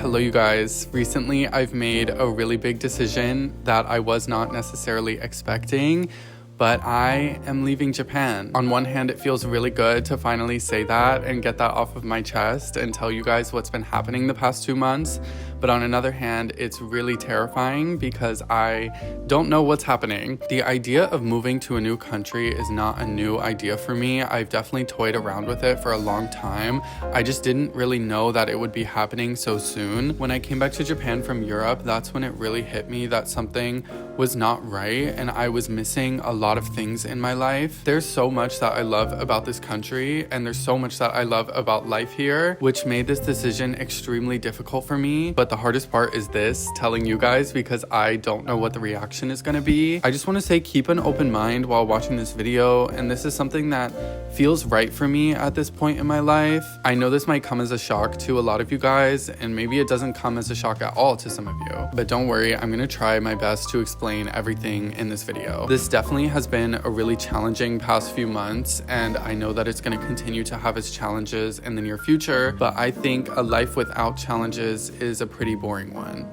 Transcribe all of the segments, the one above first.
Hello you guys. Recently I've made a really big decision that I was not necessarily expecting, but I am leaving Japan. On one hand, it feels really good to finally say that and get that off of my chest and tell you guys what's been happening the past 2 months. But on another hand, it's really terrifying because I don't know what's happening. The idea of moving to a new country is not a new idea for me. I've definitely toyed around with it for a long time. I just didn't really know that it would be happening so soon. When I came back to Japan from Europe, that's when it really hit me that something was not right and I was missing a lot of things in my life. There's so much that I love about this country and there's so much that I love about life here, which made this decision extremely difficult for me. But the hardest part is this, telling you guys, because I don't know what the reaction is going to be. I just want to say keep an open mind while watching this video, and this is something that feels right for me at this point in my life. I know this might come as a shock to a lot of you guys, and maybe it doesn't come as a shock at all to some of you, but don't worry, I'm going to try my best to explain everything in this video. This definitely has been a really challenging past few months, and I know that it's going to continue to have its challenges in the near future, but I think a life without challenges is a pretty boring one.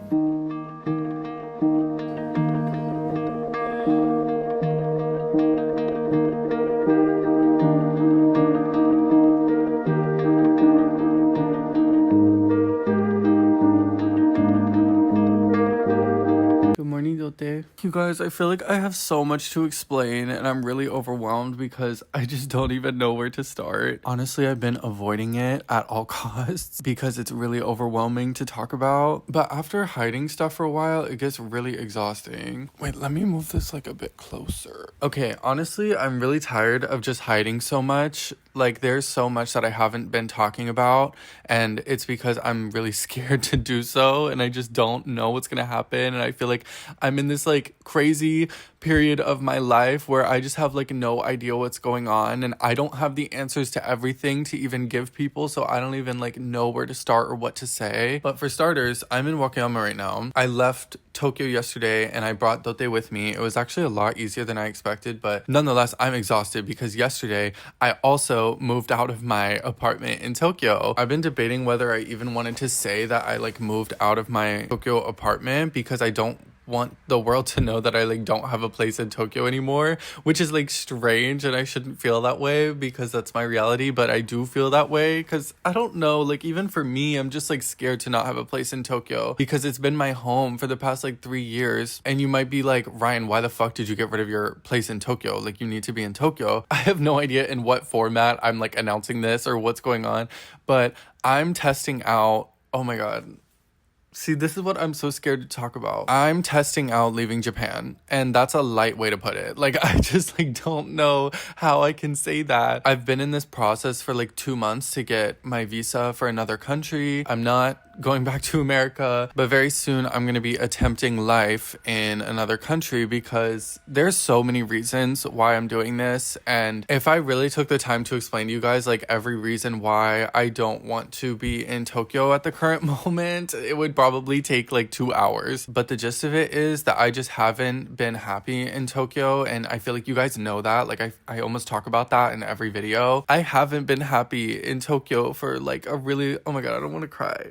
You guys, I feel like I have so much to explain and I'm really overwhelmed because I just don't even know where to start. Honestly, I've been avoiding it at all costs because it's really overwhelming to talk about. But after hiding stuff for a while, it gets really exhausting. Wait, let me move this like a bit closer. Okay, honestly, I'm really tired of just hiding so much. Like, there's so much that I haven't been talking about, and it's because I'm really scared to do so, and I just don't know what's gonna happen, and I feel like I'm in this, like, crazy period of my life where I just have, like, no idea what's going on, and I don't have the answers to everything to even give people, so I don't even, like, know where to start or what to say. But for starters, I'm in Wakayama right now. I left Tokyo yesterday, and I brought Dote with me. It was actually a lot easier than I expected, but nonetheless, I'm exhausted because yesterday, I also moved out of my apartment in Tokyo. I've been debating whether I even wanted to say that I like moved out of my Tokyo apartment because I don't want the world to know that I like don't have a place in Tokyo anymore, which is like strange, and I shouldn't feel that way because that's my reality, but I do feel that way because I don't know, like even for me, I'm just like scared to not have a place in Tokyo because it's been my home for the past like 3 years. And you might be like, Ryan, why the fuck did you get rid of your place in Tokyo? Like, you need to be in Tokyo. I have no idea in what format I'm like announcing this or what's going on, but I'm testing out, oh my god. See, this is what I'm so scared to talk about. I'm testing out leaving Japan, and that's a light way to put it. Like, I just like don't know how I can say that. I've been in this process for like 2 months to get my visa for another country. I'm not going back to America, but very soon I'm going to be attempting life in another country because there's so many reasons why I'm doing this. And if I really took the time to explain to you guys like every reason why I don't want to be in Tokyo at the current moment, it would probably take like 2 hours. But the gist of it is that I just haven't been happy in Tokyo, and I feel like you guys know that. Like, I almost talk about that in every video. I haven't been happy in Tokyo for like a really, oh my god, I don't want to cry.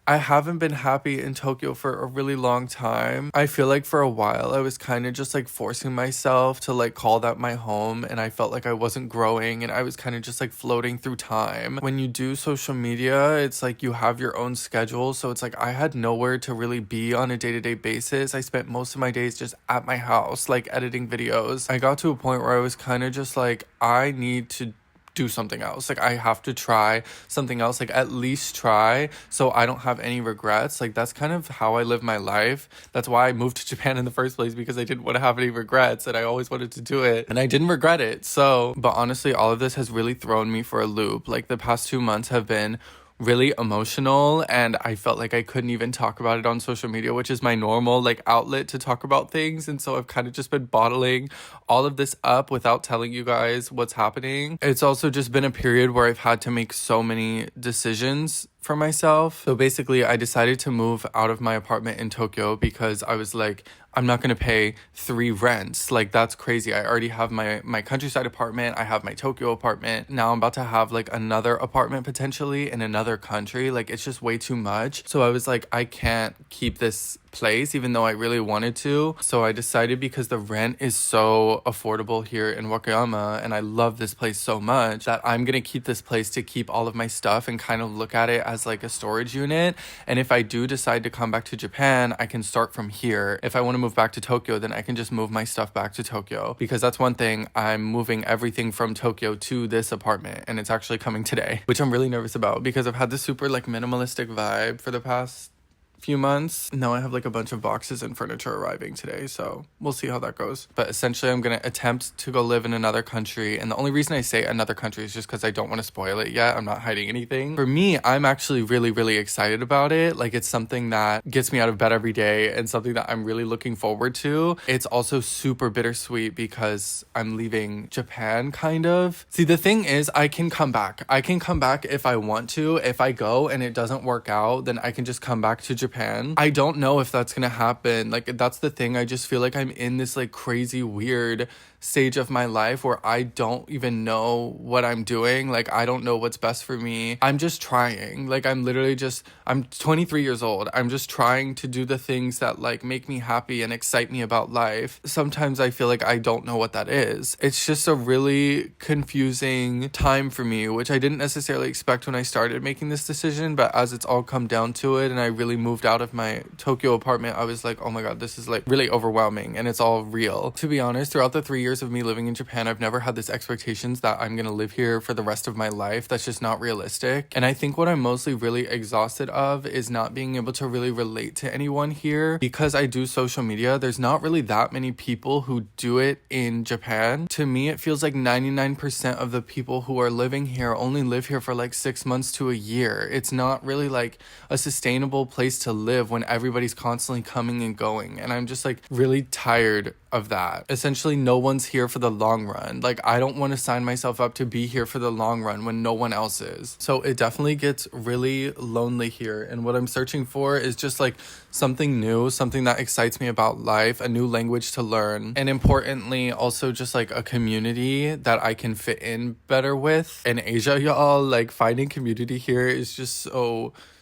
I haven't been happy in Tokyo for a really long time. I feel like for a while I was kind of just like forcing myself to like call that my home, and I felt like I wasn't growing and I was kind of just like floating through time. When you do social media, it's like you have your own schedule, so it's like I had nowhere to really be on a day-to-day basis. I spent most of my days just at my house like editing videos. I got to a point where I was kind of just like, I need to do something else. Like, I have to try something else, like at least try, so I don't have any regrets. Like, that's kind of how I live my life. That's why I moved to Japan in the first place, because I didn't want to have any regrets and I always wanted to do it, and I didn't regret it. So, but honestly, all of this has really thrown me for a loop. Like, the past 2 months have been really emotional, and I felt like I couldn't even talk about it on social media, which is my normal like outlet to talk about things. And so I've kind of just been bottling all of this up without telling you guys what's happening. It's also just been a period where I've had to make so many decisions for myself. So basically I decided to move out of my apartment in Tokyo because I was like, I'm not going to pay 3 rents. Like, that's crazy. I already have my countryside apartment. I have my Tokyo apartment. Now I'm about to have like another apartment potentially in another country. Like, it's just way too much. So I was like, I can't keep this place even though I really wanted to. So I decided, because the rent is so affordable here in Wakayama and I love this place so much, that I'm going to keep this place to keep all of my stuff and kind of look at it as like a storage unit. And if I do decide to come back to Japan, I can start from here. If I want to move back to Tokyo, then I can just move my stuff back to Tokyo, because that's one thing. I'm moving everything from Tokyo to this apartment, and it's actually coming today, which I'm really nervous about because I've had this super like minimalistic vibe for the past few months. Now I have like a bunch of boxes and furniture arriving today, so we'll see how that goes. But essentially I'm gonna attempt to go live in another country, and the only reason I say another country is just because I don't want to spoil it yet. I'm not hiding anything. For me, I'm actually really excited about it. Like, it's something that gets me out of bed every day and something that I'm really looking forward to. It's also super bittersweet because I'm leaving Japan, kind of. See, the thing is, I can come back if I want to. If I go and it doesn't work out, then I can just come back to Japan. I don't know if that's gonna happen. Like, that's the thing. I just feel like I'm in this like crazy weird stage of my life where I don't even know what I'm doing. Like, I don't know what's best for me. I'm just trying. Like, I'm 23 years old. I'm just trying to do the things that like make me happy and excite me about life. Sometimes I feel like I don't know what that is. It's just a really confusing time for me, which I didn't necessarily expect when I started making this decision, but as it's all come down to it and I really moved out of my Tokyo apartment, I was like, oh my god, this is like really overwhelming, and it's all real. To be honest, throughout the 3 years of me living in Japan, I've never had this expectations that I'm gonna live here for the rest of my life. That's just not realistic. And I think what I'm mostly really exhausted of is not being able to really relate to anyone here. Because I do social media, there's not really that many people who do it in Japan. To me, it feels like 99% of the people who are living here only live here for like 6 months to a year. It's not really like a sustainable place to live when everybody's constantly coming and going. And I'm just like really tired of that. Essentially, no one's here for the long run. Like, I don't want to sign myself up to be here for the long run when no one else is. So it definitely gets really lonely here. And what I'm searching for is just like something new, something that excites me about life, a new language to learn, and importantly, also just like a community that I can fit in better with. In Asia, y'all, like finding community here is just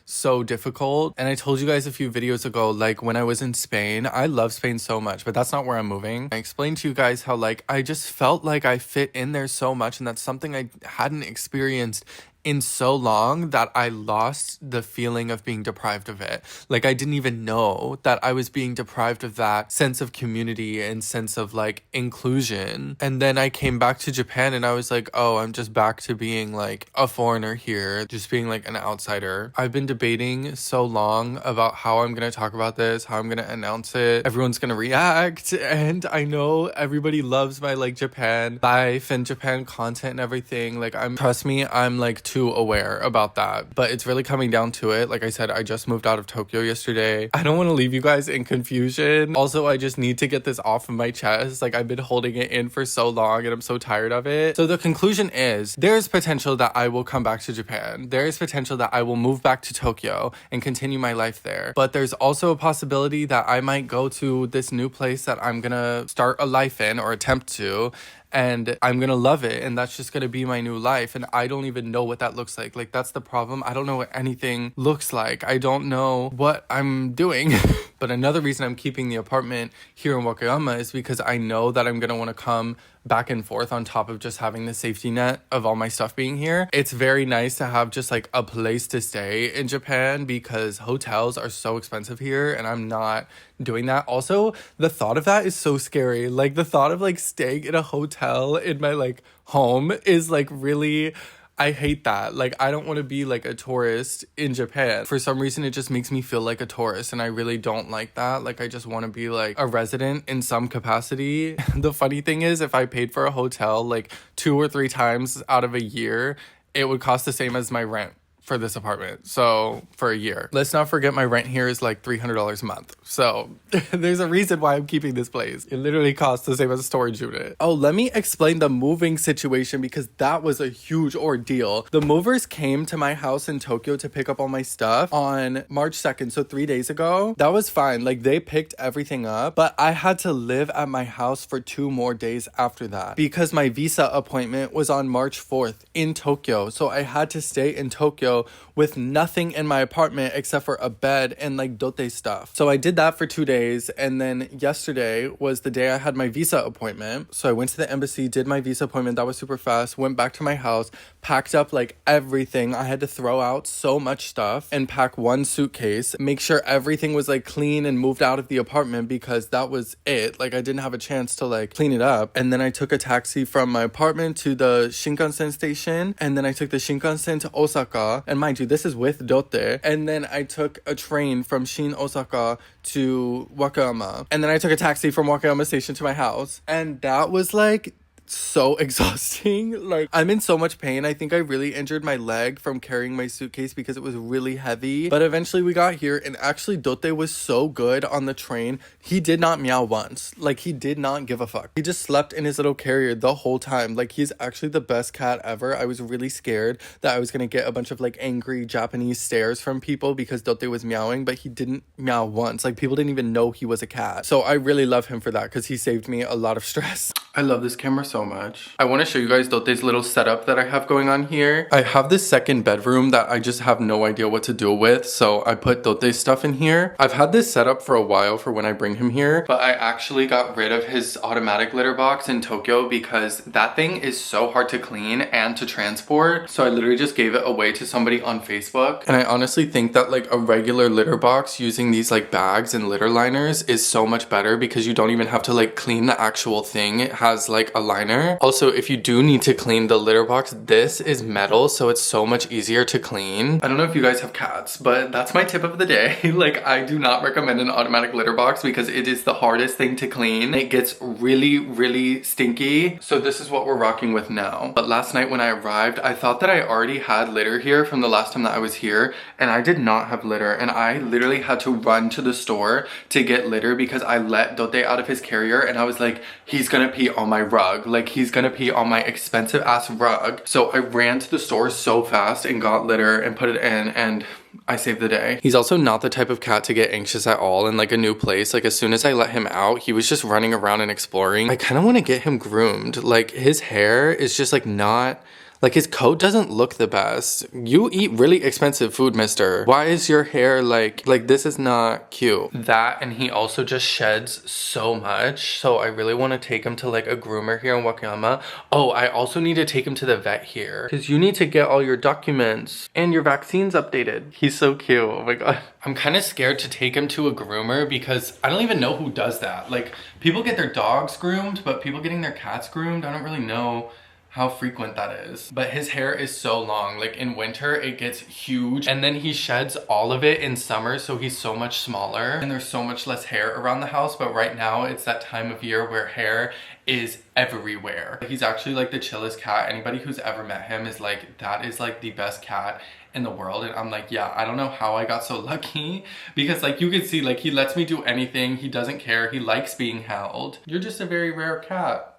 so difficult. And I told you guys a few videos ago, like when I was in Spain, I love Spain so much, but that's not where I'm moving. I explained to you guys how like I just felt like I fit in there so much, and that's something I hadn't experienced in so long, that I lost the feeling of being deprived of it. Like, I didn't even know that I was being deprived of that sense of community and sense of like inclusion. And then I came back to Japan and I was like, oh, I'm just back to being like a foreigner here, just being like an outsider. I've been debating so long about how I'm gonna talk about this, how I'm gonna announce it. Everyone's gonna react, and I know everybody loves my like Japan life and Japan content and everything. Like, trust me, I'm like too aware about that, but it's really coming down to it. Like I said, I just moved out of Tokyo yesterday. I don't want to leave you guys in confusion. Also, I just need to get this off of my chest. Like, I've been holding it in for so long and I'm so tired of it. So the conclusion is, there's potential that I will come back to Japan. There is potential that I will move back to Tokyo and continue my life there. But there's also a possibility that I might go to this new place that I'm gonna start a life in, or attempt to, and I'm gonna love it, and that's just gonna be my new life. And I don't even know what that looks like. Like, that's the problem. I don't know what anything looks like. I don't know what I'm doing. But another reason I'm keeping the apartment here in Wakayama is because I know that I'm gonna want to come back and forth on top of just having the safety net of all my stuff being here. It's very nice to have just like a place to stay in Japan, because hotels are so expensive here and I'm not doing that. Also, the thought of that is so scary. Like, the thought of like staying in a hotel in my like home is like really, I hate that. Like, I don't want to be like a tourist in Japan. For some reason, it just makes me feel like a tourist, and I really don't like that. Like, I just want to be like a resident in some capacity. The funny thing is, if I paid for a hotel like 2 or 3 times out of a year, it would cost the same as my rent for this apartment. So for a year. Let's not forget my rent here is like $300 a month. So there's a reason why I'm keeping this place. It literally costs the same as a storage unit. Oh, let me explain the moving situation because that was a huge ordeal. The movers came to my house in Tokyo to pick up all my stuff on March 2nd. So 3 days ago. That was fine. Like they picked everything up, but I had to live at my house for 2 more days after that because my visa appointment was on March 4th in Tokyo. So I had to stay in Tokyo with nothing in my apartment except for a bed and like dote stuff. So I did that for 2 days. And then yesterday was the day I had my visa appointment. So I went to the embassy, did my visa appointment. That was super fast. Went back to my house, packed up like everything. I had to throw out so much stuff and pack 1 suitcase, make sure everything was like clean and moved out of the apartment because that was it. Like I didn't have a chance to like clean it up. And then I took a taxi from my apartment to the Shinkansen station. And then I took the Shinkansen to Osaka. And mind you, this is with dote. And then I took a train from Shin Osaka to Wakayama. And then I took a taxi from Wakayama station to my house. And that was like so exhausting. Like I'm in so much pain. I think I really injured my leg from carrying my suitcase because it was really heavy. But eventually we got here and actually Dote was so good on the train. He did not meow once. Like he did not give a fuck. He just slept in his little carrier the whole time. Like he's actually the best cat ever. I was really scared that I was gonna get a bunch of like angry Japanese stares from people because Dote was meowing, but he didn't meow once. Like people didn't even know he was a cat. So I really love him for that because he saved me a lot of stress. I love this camera so much. I want to show you guys Dote's little setup that I have going on here. I have this second bedroom that I just have no idea what to do with, so I put Dote's stuff in here. I've had this set up for a while for when I bring him here, but I actually got rid of his automatic litter box in Tokyo because that thing is so hard to clean and to transport. So I literally just gave it away to somebody on Facebook. And I honestly think that like a regular litter box using these like bags and litter liners is so much better because you don't even have to like clean the actual thing. It has like a liner. Also, if you do need to clean the litter box, this is metal, so it's so much easier to clean. I don't know if you guys have cats, but that's my tip of the day. Like, I do not recommend an automatic litter box because it is the hardest thing to clean. It gets really, really stinky. So this is what we're rocking with now. But last night when I arrived, I thought that I already had litter here from the last time that I was here, and I did not have litter. And I literally had to run to the store to get litter because I let Dote out of his carrier and I was like, he's gonna pee on my rug. Like he's gonna pee on my expensive ass rug. So I ran to the store so fast and got litter and put it in and I saved the day. He's also not the type of cat to get anxious at all in like a new place. Like as soon as I let him out, he was just running around and exploring. I kind of want to get him groomed. Like his hair is just like not... Like his coat doesn't look the best. You eat really expensive food, mister. Why is your hair like this is not cute? That, and he also just sheds so much. So I really want to take him to like a groomer here in Wakayama. Oh, I also need to take him to the vet here because you need to get all your documents and your vaccines updated. He's so cute. Oh my God. I'm kind of scared to take him to a groomer because I don't even know who does that. Like people get their dogs groomed, but people getting their cats groomed, I don't really know how frequent that is. But his hair is so long. Like in winter it gets huge and then he sheds all of it in summer, so he's so much smaller and there's so much less hair around the house. But right now it's that time of year where hair is everywhere. He's actually like the chillest cat. Anybody who's ever met him is like, that is like the best cat in the world. And I'm like, yeah, I don't know how I got so lucky because like you can see like he lets me do anything. He doesn't care. He likes being held. You're just a very rare cat.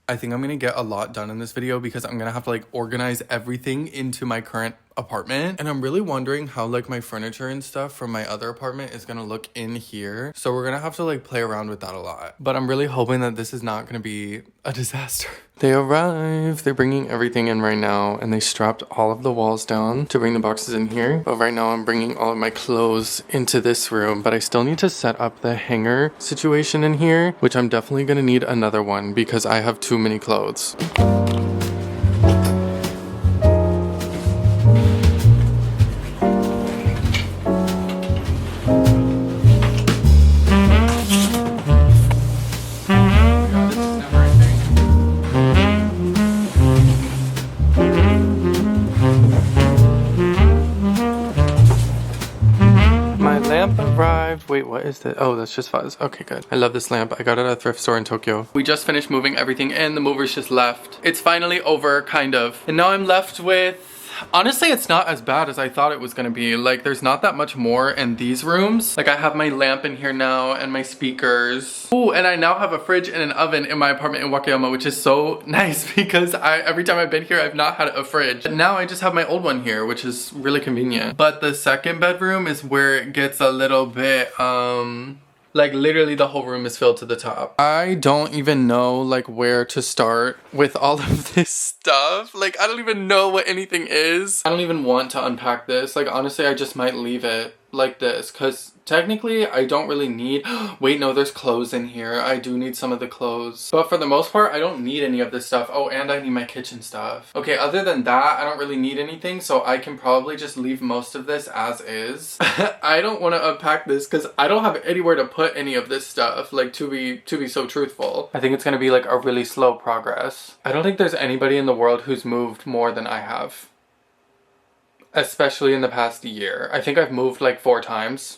I think I'm gonna get a lot done in this video because I'm gonna have to like organize everything into my current apartment, and I'm really wondering how like my furniture and stuff from my other apartment is gonna look in here. So we're gonna have to like play around with that a lot, but I'm really hoping that this is not gonna be a disaster. They arrived. They're bringing everything in right now, and they strapped all of the walls down to bring the boxes in here. But right now I'm bringing all of my clothes into this room, but I still need to set up the hanger situation in here, which I'm definitely gonna need another one because I have too many clothes. Wait, what is that? Oh, that's just fuzz. Okay, good. I love this lamp. I got it at a thrift store in Tokyo. We just finished moving everything in. The movers just left. It's finally over, kind of. And now I'm left with Honestly, it's not as bad as I thought it was gonna be. Like, there's not that much more in these rooms. Like, I have my lamp in here now and my speakers. Oh, and I now have a fridge and an oven in my apartment in Wakayama, which is so nice because every time I've been here, I've not had a fridge. But now I just have my old one here, which is really convenient. But the second bedroom is where it gets a little bit, like literally the whole room is filled to the top. I don't even know like where to start with all of this stuff. Like I don't even know what anything is. I don't even want to unpack this. Like honestly, I just might leave it like this because technically I don't really need, wait no, there's clothes in here. I do need some of the clothes. But for the most part, I don't need any of this stuff. Oh, and I need my kitchen stuff. Okay, other than that, I don't really need anything, so I can probably just leave most of this as is. I don't want to unpack this because I don't have anywhere to put any of this stuff, like to be so truthful. I think it's gonna be like a really slow progress. I don't think there's anybody in the world who's moved more than I have. Especially in the past year. I think I've moved like 4 times.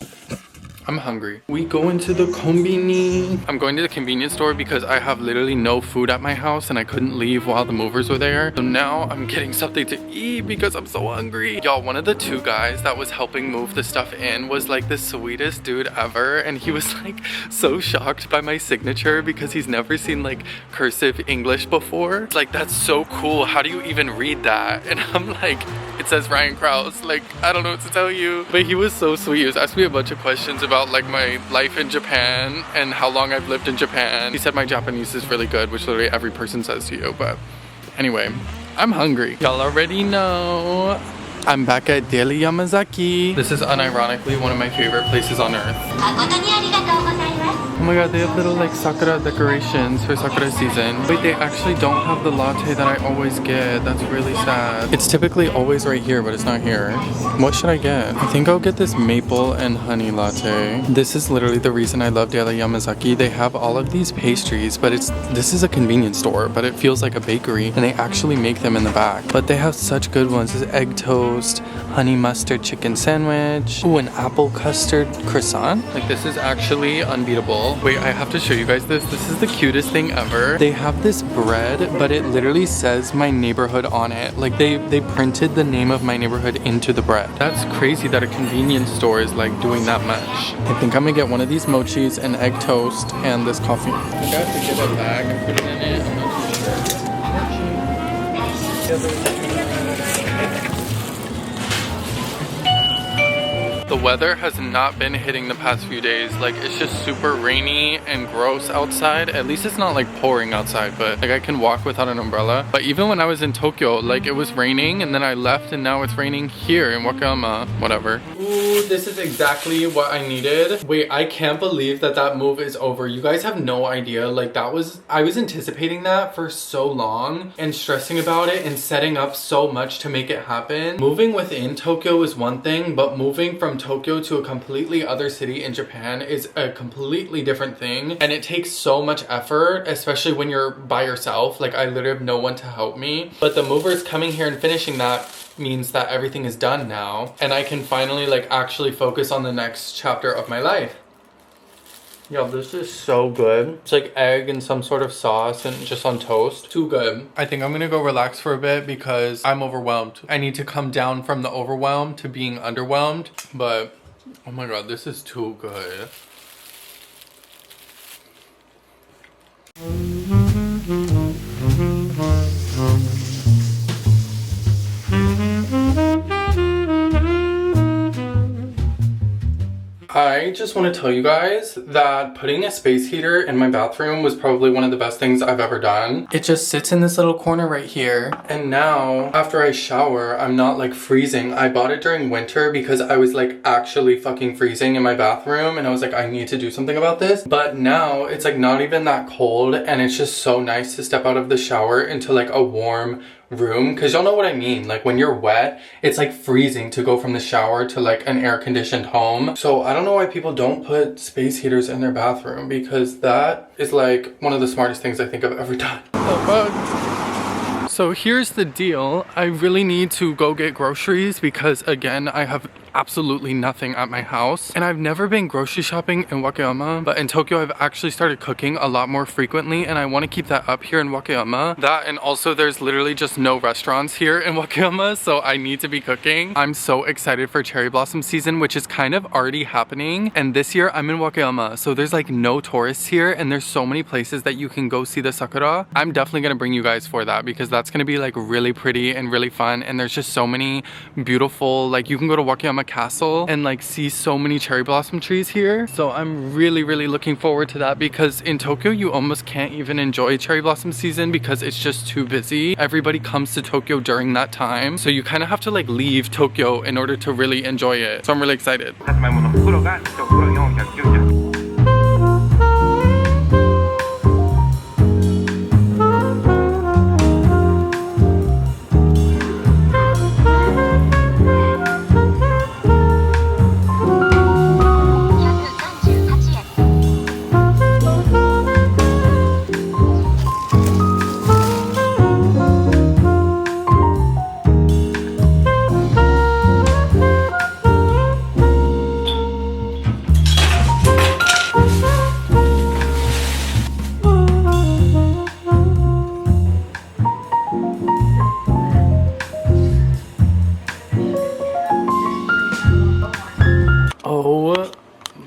I'm hungry. We go into the kombini. I'm going to the convenience store because I have literally no food at my house and I couldn't leave while the movers were there. So now I'm getting something to eat because I'm so hungry. Y'all, one of the 2 guys that was helping move the stuff in was like the sweetest dude ever. And he was like so shocked by my signature because he's never seen like cursive English before. Like, that's so cool. How do you even read that? And I'm like, it says Ryan Crouse. Like, I don't know what to tell you. But he was so sweet. He was asking me a bunch of questions about like my life in Japan and how long I've lived in Japan. He said my Japanese is really good, which literally every person says to you. But anyway, I'm hungry. Y'all already know. I'm back at Daily Yamazaki. This is unironically one of my favorite places on earth. Oh my god, they have little like sakura decorations for sakura season. Wait, they actually don't have the latte that I always get. That's really sad. It's typically always right here, but it's not here. What should I get? I think I'll get this maple and honey latte. This is literally the reason I love Daily Yamazaki. They have all of these pastries, but this is a convenience store, but it feels like a bakery, and they actually make them in the back. But they have such good ones. This egg toast, honey mustard chicken sandwich, ooh, an apple custard croissant. Like, this is actually unbeatable. Wait, I have to show you guys this. This is the cutest thing ever. They have this bread, but it literally says my neighborhood on it. Like, they printed the name of my neighborhood into the bread. That's crazy that a convenience store is like doing that much. I think I'm gonna get one of these mochis, an egg toast, and this coffee. I think I have to get a bag and put it in it. I'm not too sure. The weather has not been hitting the past few days. Like, it's just super rainy and gross outside. At least it's not like pouring outside, but like I can walk without an umbrella. But even when I was in Tokyo, like it was raining and then I left and now it's raining here in Wakayama. Whatever. Ooh, this is exactly what I needed. Wait, I can't believe that move is over. You guys have no idea. Like, I was anticipating that for so long and stressing about it and setting up so much to make it happen. Moving within Tokyo is one thing, but moving from Tokyo to a completely other city in Japan is a completely different thing, and it takes so much effort, especially when you're by yourself. Like, I literally have no one to help me, but the movers coming here and finishing that means that everything is done now and I can finally like actually focus on the next chapter of my life. Yo, this is so good. It's like egg and some sort of sauce and just on toast. Too good. I think I'm gonna go relax for a bit because I'm overwhelmed. I need to come down from the overwhelm to being underwhelmed. But, oh my god, this is too good. I just want to tell you guys that putting a space heater in my bathroom was probably one of the best things I've ever done. It just sits in this little corner right here. And now, after I shower, I'm not like freezing. I bought it during winter because I was like actually fucking freezing in my bathroom. And I was like, I need to do something about this. But now it's like not even that cold. And it's just so nice to step out of the shower into like a warm room, because y'all know what I mean. Like, when you're wet, it's like freezing to go from the shower to like an air-conditioned home. So I don't know why people don't put space heaters in their bathroom, because that is like one of the smartest things I think I've ever done. So here's the deal. I really need to go get groceries because, again, I have absolutely nothing at my house. And I've never been grocery shopping in Wakayama, but in Tokyo I've actually started cooking a lot more frequently, and I want to keep that up here in Wakayama. That, and also there's literally just no restaurants here in Wakayama, so I need to be cooking. I'm so excited for cherry blossom season, which is kind of already happening. And this year I'm in Wakayama, so there's like no tourists here, and there's so many places that you can go see the sakura. I'm definitely gonna bring you guys for that because that's gonna be like really pretty and really fun. And there's just so many beautiful, like you can go to Wakayama Castle and like see so many cherry blossom trees here. So I'm really looking forward to that, because in Tokyo you almost can't even enjoy cherry blossom season because it's just too busy. Everybody comes to Tokyo during that time, so you kind of have to like leave Tokyo in order to really enjoy it. So I'm really excited. Oh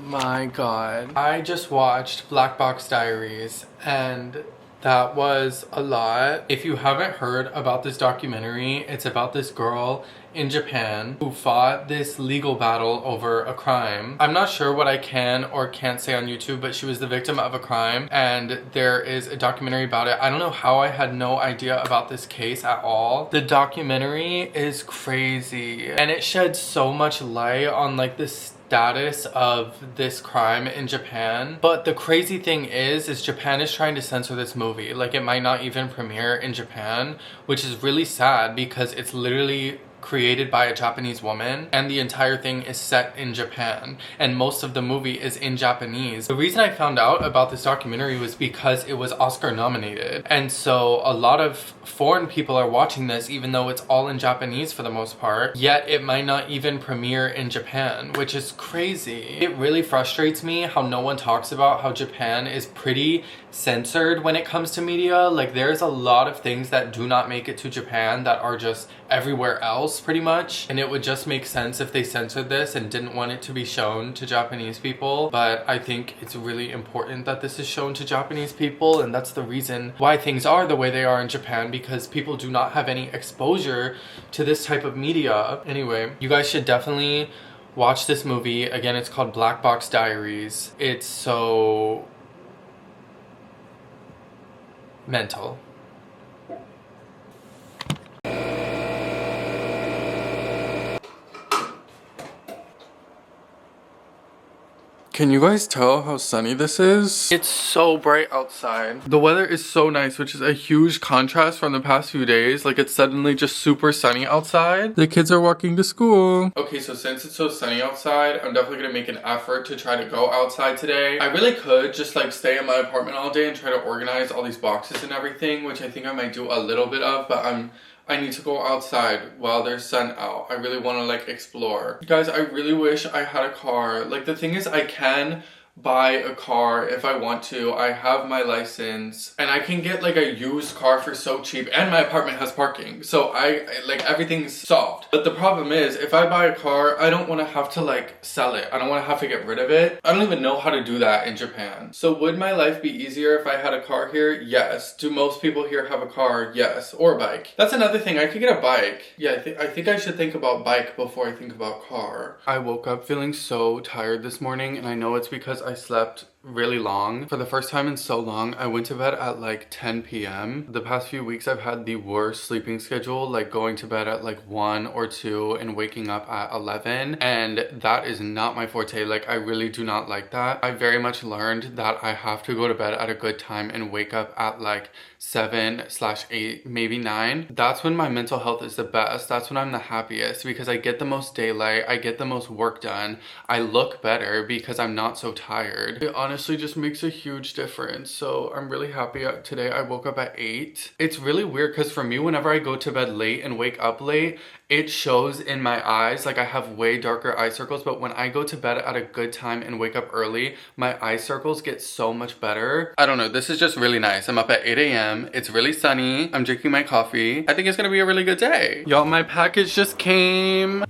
my god. I just watched Black Box Diaries and that was a lot. If you haven't heard about this documentary, it's about this girl in Japan who fought this legal battle over a crime. I'm not sure what I can or can't say on YouTube, but she was the victim of a crime and there is a documentary about it. I don't know how I had no idea about this case at all. The documentary is crazy and it sheds so much light on like this status of this crime in Japan. But the crazy thing is Japan is trying to censor this movie. Like it might not even premiere in Japan, which is really sad because it's literally created by a Japanese woman and the entire thing is set in Japan and most of the movie is in Japanese. The reason I found out about this documentary was because it was Oscar nominated, and so a lot of foreign people are watching this even though it's all in Japanese for the most part, yet it might not even premiere in Japan, which is crazy. It really frustrates me how no one talks about how Japan is pretty censored when it comes to media. Like there's a lot of things that do not make it to Japan that are just everywhere else pretty much, and it would just make sense if they censored this and didn't want it to be shown to Japanese people. But I think it's really important that this is shown to Japanese people, and that's the reason why things are the way they are in Japan, because people do not have any exposure to this type of media. Anyway, you guys should definitely watch this movie. Again, it's called Black Box Diaries. It's so mental. Can you guys tell how sunny this is? It's so bright outside. The weather is so nice, which is a huge contrast from the past few days. Like it's suddenly just super sunny outside. The kids are walking to school. Okay, so since it's so sunny outside, I'm definitely gonna make an effort to try to go outside today. I really could just like stay in my apartment all day and try to organize all these boxes and everything, which I think I might do a little bit of, but I need to go outside while there's sun out. I really want to like explore. Guys, I really wish I had a car. Like the thing is I can buy a car if I want to. I have my license and I can get like a used car for so cheap, and my apartment has parking, so I like everything's solved. But the problem is if I buy a car, I don't want to have to like sell it. I don't want to have to get rid of it. I don't even know how to do that in Japan. So would my life be easier if I had a car here? Yes. Do most people here have a car? Yes. Or a bike. That's another thing. I could get a bike. Yeah, I think I should think about bike before I think about car. I woke up feeling so tired this morning, and I know it's because I slept really long. For the first time in so long, I went to bed at like 10 p.m. The past few weeks I've had the worst sleeping schedule, like going to bed at like 1 or 2 and waking up at 11, and that is not my forte. Like I really do not like that. I very much learned that I have to go to bed at a good time and wake up at like 7/8, maybe 9. That's when my mental health is the best. That's when I'm the happiest because I get the most daylight, I get the most work done, I look better because I'm not so tired. I honestly just makes a huge difference. So I'm really happy today. I woke up at 8. It's really weird because for me, whenever I go to bed late and wake up late, it shows in my eyes. Like I have way darker eye circles, but when I go to bed at a good time and wake up early, my eye circles get so much better. I don't know, this is just really nice. I'm up at 8 a.m. It's really sunny. I'm drinking my coffee. I think it's gonna be a really good day. Y'all, my package just came.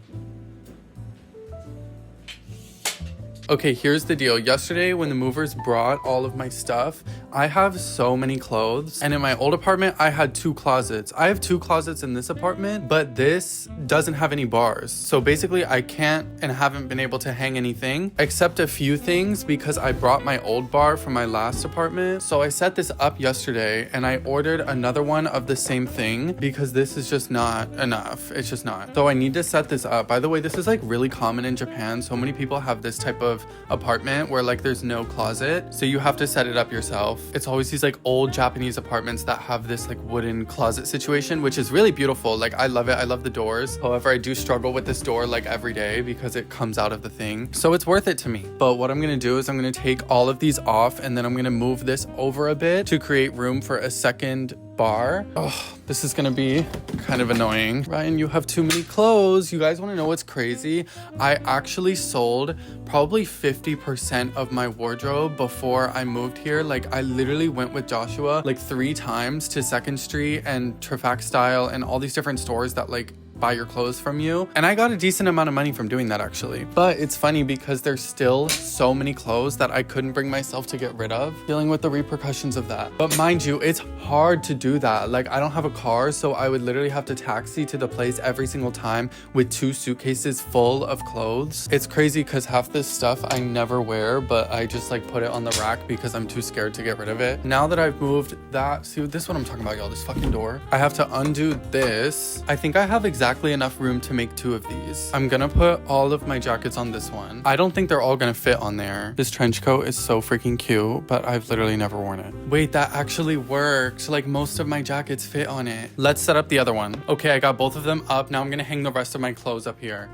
Okay, here's the deal. Yesterday, when the movers brought all of my stuff, I have so many clothes. And in my old apartment, I had 2 closets. I have 2 closets in this apartment, but this doesn't have any bars. So basically, I can't and haven't been able to hang anything except a few things because I brought my old bar from my last apartment. So I set this up yesterday and I ordered another one of the same thing because this is just not enough. It's just not. So I need to set this up. By the way, this is like really common in Japan. So many people have this type of apartment where like there's no closet, so you have to set it up yourself. It's always these like old Japanese apartments that have this like wooden closet situation, which is really beautiful. Like I love it. I love the doors. However, I do struggle with this door like every day because it comes out of the thing, so it's worth it to me. But what I'm gonna do is I'm gonna take all of these off and then I'm gonna move this over a bit to create room for a second bar. Oh, this is gonna be kind of annoying. Ryan, you have too many clothes. You guys wanna know what's crazy? I actually sold probably 50% of my wardrobe before I moved here. Like I literally went with Joshua like 3 times to 2nd Street and Trafalgar Style and all these different stores that like buy your clothes from you, and I got a decent amount of money from doing that actually. But it's funny because there's still so many clothes that I couldn't bring myself to get rid of, dealing with the repercussions of that. But mind you, it's hard to do that. Like I don't have a car, so I would literally have to taxi to the place every single time with 2 suitcases full of clothes. It's crazy because half this stuff I never wear, but I just like put it on the rack because I'm too scared to get rid of it. Now that I've moved that, see, this is what I'm talking about, y'all, this fucking door. I have to undo this. I think I have exactly enough room to make 2 of these. I'm gonna put all of my jackets on this one. I don't think they're all gonna fit on there. This trench coat is so freaking cute, but I've literally never worn it. Wait, that actually worked. Like most of my jackets fit on it. Let's set up the other one. Okay, I got both of them up. Now I'm gonna hang the rest of my clothes up here.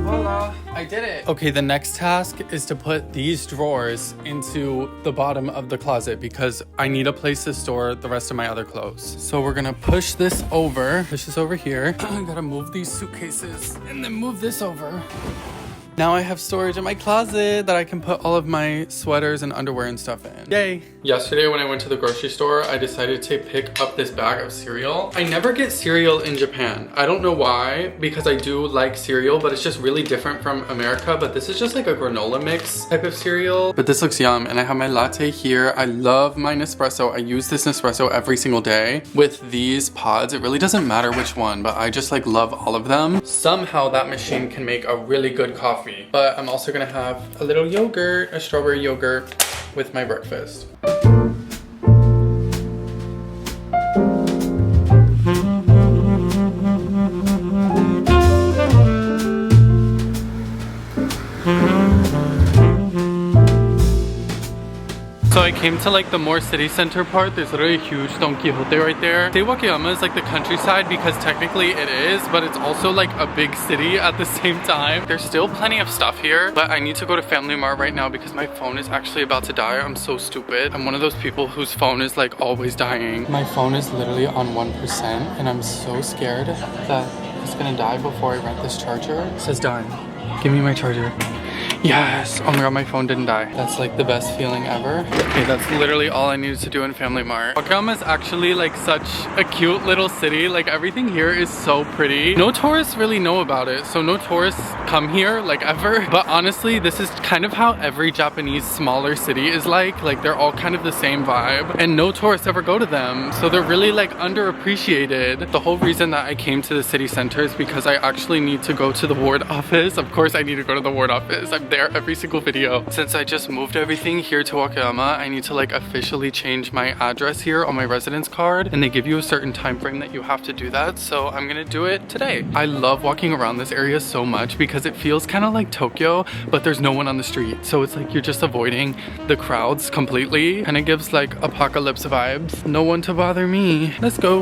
Voila, I did it. Okay, the next task is to put these drawers into the bottom of the closet because I need a place to store the rest of my other clothes. So we're gonna push this over here. I gotta move these suitcases and then move this over. Now I have storage in my closet that I can put all of my sweaters and underwear and stuff in. Yay. Yesterday when I went to the grocery store, I decided to pick up this bag of cereal. I never get cereal in Japan. I don't know why, because I do like cereal, but it's just really different from America. But this is just like a granola mix type of cereal. But this looks yum. And I have my latte here. I love my Nespresso. I use this Nespresso every single day with these pods. It really doesn't matter which one, but I just like love all of them. Somehow that machine can make a really good coffee. But I'm also gonna have a little yogurt, a strawberry yogurt with my breakfast. So I came to like the more city center part. There's literally a huge Don Quixote right there. Say Wakayama is like the countryside because technically it is, but it's also like a big city at the same time. There's still plenty of stuff here, but I need to go to Family Mart right now because my phone is actually about to die. I'm so stupid. I'm one of those people whose phone is like always dying. My phone is literally on 1% and I'm so scared that it's gonna die before I rent this charger. It says done. Give me my charger. Yes! Oh my god, my phone didn't die. That's like the best feeling ever. Okay, that's literally all I needed to do in Family Mart. Wakayama is actually like such a cute little city. Like everything here is so pretty. No tourists really know about it, so no tourists come here like ever. But honestly, this is kind of how every Japanese smaller city is like. Like they're all kind of the same vibe and no tourists ever go to them. So they're really like underappreciated. The whole reason that I came to the city center is because I actually need to go to the ward office. Of course I need to go to the ward office. I'm there every single video. Since I just moved everything here to Wakayama, I need to like officially change my address here on my residence card, and they give you a certain time frame that you have to do that, so I'm gonna do it today. I love walking around this area so much because it feels kind of like Tokyo, but there's no one on the street, so it's like you're just avoiding the crowds completely, and it gives like apocalypse vibes. No one to bother me. Let's go.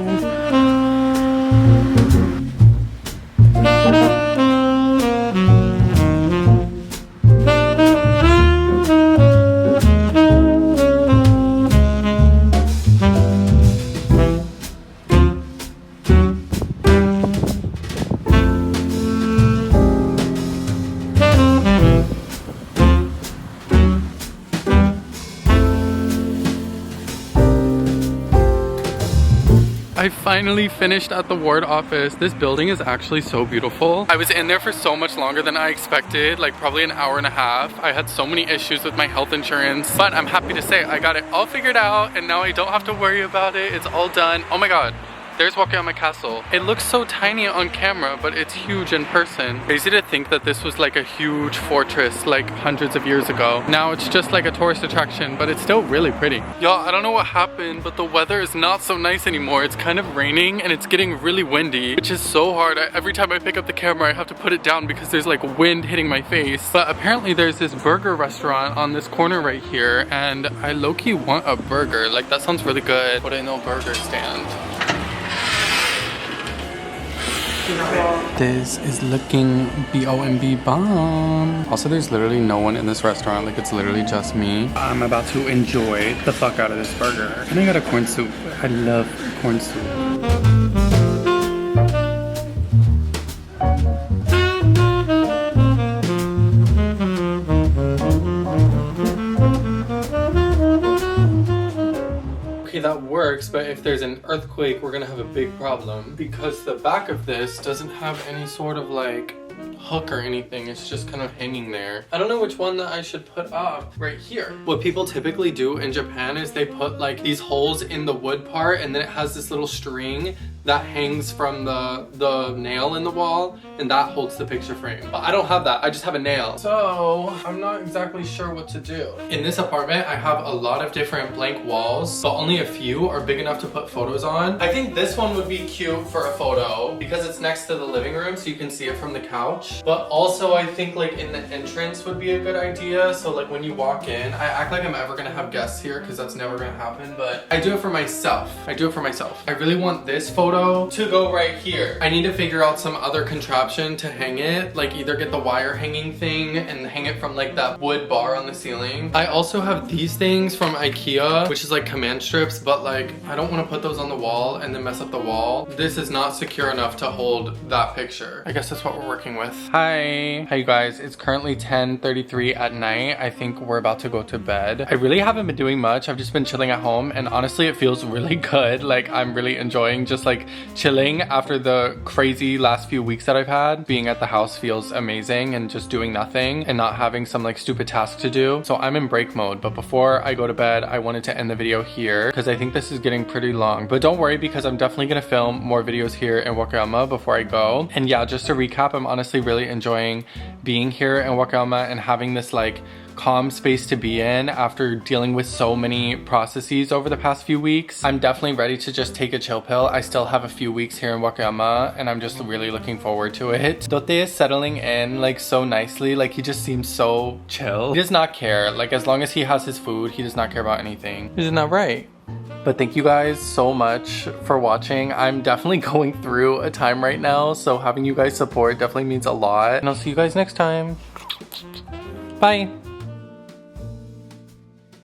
finally finished at the ward office. This building is actually so beautiful. I was in there for so much longer than I expected, like probably an hour and a half. I had so many issues with my health insurance, but I'm happy to say I got it all figured out and now I don't have to worry about it. It's all done. Oh my god. There's Wakayama Castle. It looks so tiny on camera, but it's huge in person. Crazy to think that this was like a huge fortress like hundreds of years ago. Now it's just like a tourist attraction, but it's still really pretty. Y'all, I don't know what happened, but the weather is not so nice anymore. It's kind of raining and it's getting really windy, which is so hard. Every time I pick up the camera, I have to put it down because there's like wind hitting my face. But apparently there's this burger restaurant on this corner right here, and I low-key want a burger. Like that sounds really good. But I know burger stand. This is looking B-O-M-B bomb. Also, there's literally no one in this restaurant. Like, it's literally just me. I'm about to enjoy the fuck out of this burger. And I got a corn soup. I love corn soup. That works, but if there's an earthquake, we're gonna have a big problem because the back of this doesn't have any sort of like hook or anything. It's just kind of hanging there. I don't know which one that I should put up. Right here. What people typically do in Japan is they put like these holes in the wood part, and then it has this little string that hangs from the nail in the wall, and that holds the picture frame. But I don't have that. I just have a nail. So I'm not exactly sure what to do. In this apartment, I have a lot of different blank walls, but only a few are big enough to put photos on. I think this one would be cute for a photo because it's next to the living room, so you can see it from the couch. But also I think like in the entrance would be a good idea. So like when you walk in, I act like I'm ever gonna have guests here because that's never gonna happen, but I do it for myself. I do it for myself. I really want this photo to go right here. I need to figure out some other contraption to hang it, like either get the wire hanging thing and hang it from like that wood bar on the ceiling. I also have these things from IKEA, which is like command strips, but like I don't want to put those on the wall and then mess up the wall. This is not secure enough to hold that picture. I guess that's what we're working with. Hi you guys. It's currently 10:33 at night. I think we're about to go to bed. I really haven't been doing much. I've just been chilling at home, and honestly it feels really good. Like I'm really enjoying just like chilling after the crazy last few weeks that I've had. Being at the house feels amazing, and just doing nothing and not having some like stupid task to do. So I'm in break mode, but before I go to bed, I wanted to end the video here because I think this is getting pretty long. But don't worry, because I'm definitely gonna film more videos here in Wakayama before I go. And yeah, just to recap, I'm honestly really enjoying being here in Wakayama and having this like calm space to be in after dealing with so many processes over the past few weeks. I'm definitely ready to just take a chill pill. I still have a few weeks here in Wakayama and I'm just really looking forward to it. Dote is settling in like so nicely. Like he just seems so chill. He does not care. Like as long as he has his food, he does not care about anything. Isn't that right? But thank you guys so much for watching. I'm definitely going through a time right now, so having you guys support definitely means a lot. And I'll see you guys next time. Bye.